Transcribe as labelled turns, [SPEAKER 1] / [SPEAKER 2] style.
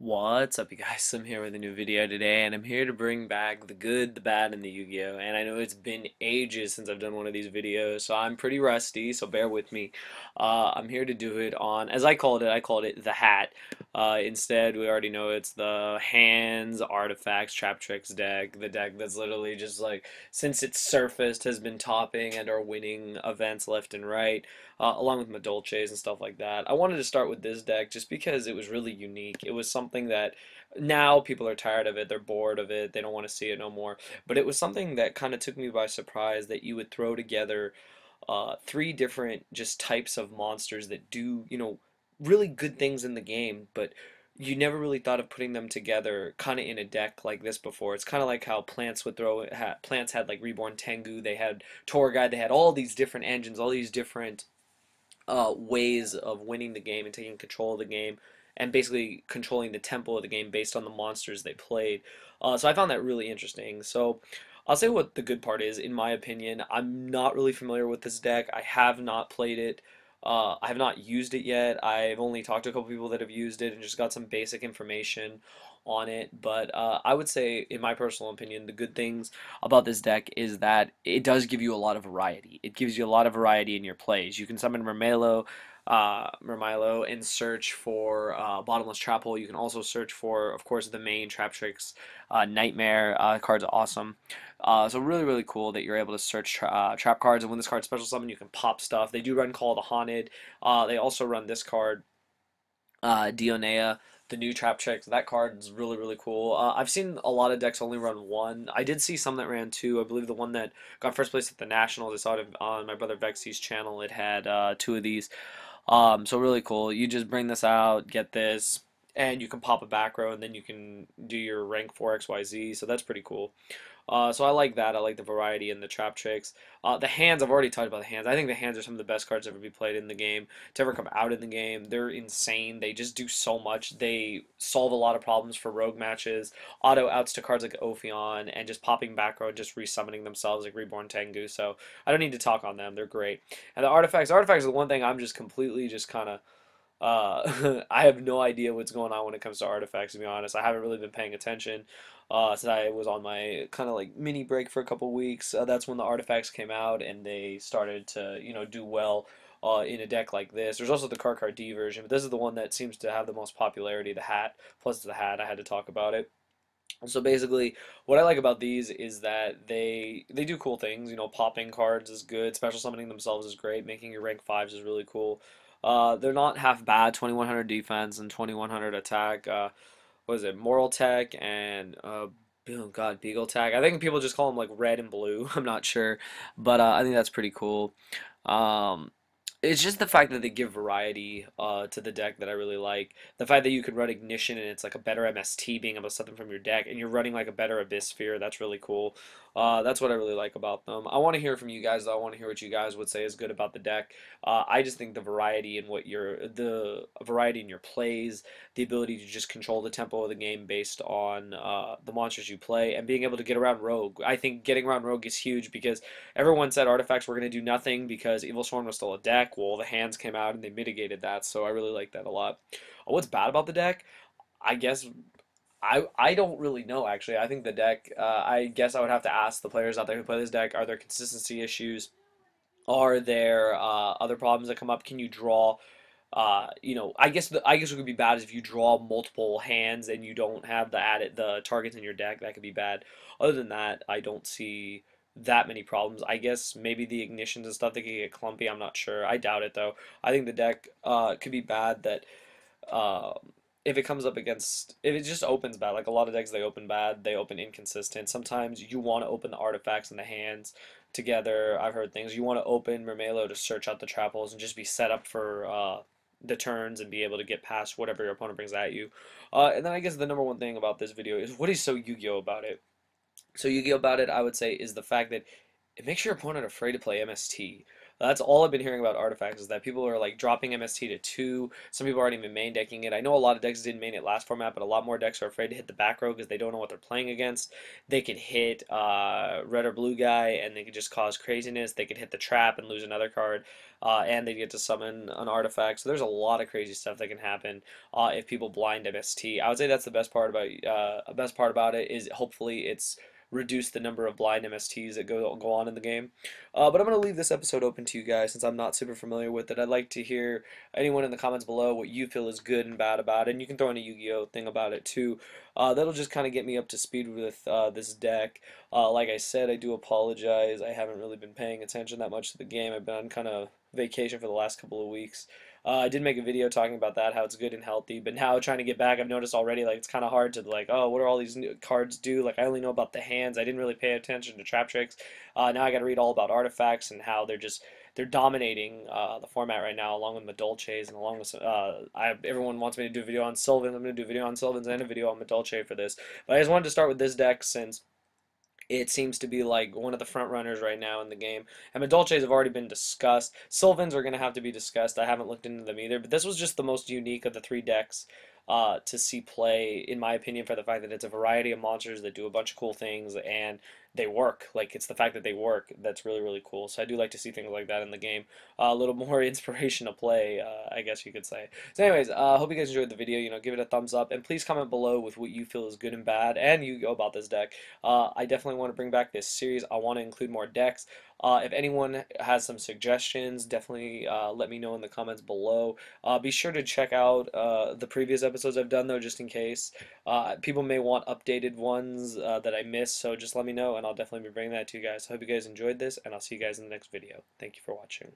[SPEAKER 1] What's up, you guys? I'm here with a new video today, and I'm here to bring back the good, the bad, and the Yu-Gi-Oh! And I know it's been ages since I've done one of these videos, so I'm pretty rusty, so bear with me. I'm here to do it on, as I called it the hat. Instead, we already know it's the hands, artifacts, trap tricks deck, the deck that's literally just like, since it's surfaced, has been topping and are winning events left and right, along with Madolches and stuff like that. I wanted to start with this deck just because it was really unique. It was something that now people are tired of it, they're bored of it, they don't want to see it no more. But it was something that kind of took me by surprise that you would throw together three different just types of monsters that do, really good things in the game, but you never really thought of putting them together kind of in a deck like this before. It's kind of like how plants would plants had like Reborn Tengu, they had Tour Guide, they had all these different engines, all these different ways of winning the game and taking control of the game and basically controlling the tempo of the game based on the monsters they played. So I found that really interesting. So I'll say what the good part is, in my opinion. I'm not really familiar with this deck. I have not played it. I have not used it yet. I've only talked to a couple people that have used it and just got some basic information on it. But I would say, in my personal opinion, the good things about this deck is that it does give you a lot of variety. It gives you a lot of variety in your plays. You can summon Mermilo and search for Bottomless Trap Hole. You can also search for, of course, the main Trap Tricks Nightmare card's awesome. So really, really cool that you're able to search trap cards, and when this card special summon, you can pop stuff. They do run Call of the Haunted. They also run this card, Dionea, the new trap trick. That card is really, really cool. I've seen a lot of decks only run one. I did see some that ran two. I believe the one that got first place at the Nationals, I saw it on my brother Vexy's channel. It had two of these. So really cool. You just bring this out, get this, and you can pop a back row, and then you can do your rank 4 XYZ. So that's pretty cool. So I like that. I like the variety in the trap tricks. The hands, I've already talked about the hands. I think the hands are some of the best cards to ever be played in the game, to ever come out in the game. They're insane. They just do so much. They solve a lot of problems for rogue matches, auto outs to cards like Ophion, and just popping back row and just resummoning themselves like Reborn Tengu. So I don't need to talk on them. They're great. And the artifacts are the one thing I'm just completely just kind of I have no idea what's going on when it comes to artifacts, to be honest. I haven't really been paying attention since I was on my kind of like mini break for a couple weeks. That's when the artifacts came out and they started to, do well in a deck like this. There's also the Card D version, but this is the one that seems to have the most popularity, the hat. Plus, it's the hat, I had to talk about it. So basically, what I like about these is that they do cool things. Popping cards is good. Special summoning themselves is great. Making your rank fives is really cool. They're not half bad. 2100 defense and 2100 attack. What is it? Moral Tech and oh God, Beagle Tech. I think people just call them like red and blue. I'm not sure, but I think that's pretty cool. Um, it's just the fact that they give variety to the deck that I really like. The fact that you can run Ignition and it's like a better MST being able to set them from your deck, and you're running like a better Abyss Sphere. That's really cool. That's what I really like about them. I want to hear from you guys, though. I want to hear what you guys would say is good about the deck. I just think the variety in your plays, the ability to just control the tempo of the game based on the monsters you play, and being able to get around Rogue. I think getting around Rogue is huge because everyone said artifacts were going to do nothing because Evil Sworn was still a deck. Well, the hands came out and they mitigated that, so I really like that a lot. What's bad about the deck? I guess I don't really know actually. I think the deck. I guess I would have to ask the players out there who play this deck. Are there consistency issues? Are there other problems that come up? Can you draw? I guess what could be bad is if you draw multiple hands and you don't have the targets in your deck. That could be bad. Other than that, I don't see that many problems. I guess maybe the ignitions and stuff they could get clumpy. I'm not sure. I doubt it though. I think the deck could be bad that if it comes up against if it just opens bad. Like a lot of decks, they open bad. They open inconsistent. Sometimes you want to open the artifacts and the hands together. I've heard things. You want to open Mermelo to search out the trap holes and just be set up for the turns and be able to get past whatever your opponent brings at you. And then I guess the number one thing about this video is what is so Yu-Gi-Oh about it. So Yu-Gi-Oh about it, I would say, is the fact that it makes your opponent afraid to play MST. That's all I've been hearing about artifacts is that people are like dropping MST to 2. Some people aren't even main decking it. I know a lot of decks didn't main it last format, but a lot more decks are afraid to hit the back row because they don't know what they're playing against. They could hit red or blue guy and they could just cause craziness. They could hit the trap and lose another card, and they get to summon an artifact. So there's a lot of crazy stuff that can happen if people blind MST. I would say that's the best part about it is hopefully it's reduce the number of blind MSTs that go on in the game. But I'm going to leave this episode open to you guys since I'm not super familiar with it. I'd like to hear anyone in the comments below what you feel is good and bad about it. And you can throw in a Yu-Gi-Oh thing about it too. That'll just kind of get me up to speed with this deck. Like I said, I do apologize. I haven't really been paying attention that much to the game. I've been on kind of vacation for the last couple of weeks. I did make a video talking about that, how it's good and healthy, but now trying to get back, I've noticed already, like, it's kind of hard to, like, oh, what are all these new cards do? Like, I only know about the hands. I didn't really pay attention to trap tricks. Now I got to read all about artifacts and how they're dominating the format right now, along with Madolches and along with, everyone wants me to do a video on Sylvans. I'm going to do a video on Sylvans and a video on Madolche for this. But I just wanted to start with this deck since it seems to be like one of the front runners right now in the game. And Madolches have already been discussed. Sylvans are going to have to be discussed. I haven't looked into them either, but this was just the most unique of the 3 decks to see play, in my opinion, for the fact that it's a variety of monsters that do a bunch of cool things and they work. Like, it's the fact that they work that's really, really cool. So I do like to see things like that in the game. A little more inspiration to play, I guess you could say. So anyways, hope you guys enjoyed the video. You know, give it a thumbs up, and please comment below with what you feel is good and bad, and you go about this deck. I definitely want to bring back this series. I want to include more decks. If anyone has some suggestions, definitely let me know in the comments below. Be sure to check out the previous episodes I've done, though, just in case. People may want updated ones that I missed, so just let me know, and I'll definitely be bringing that to you guys. I hope you guys enjoyed this, and I'll see you guys in the next video. Thank you for watching.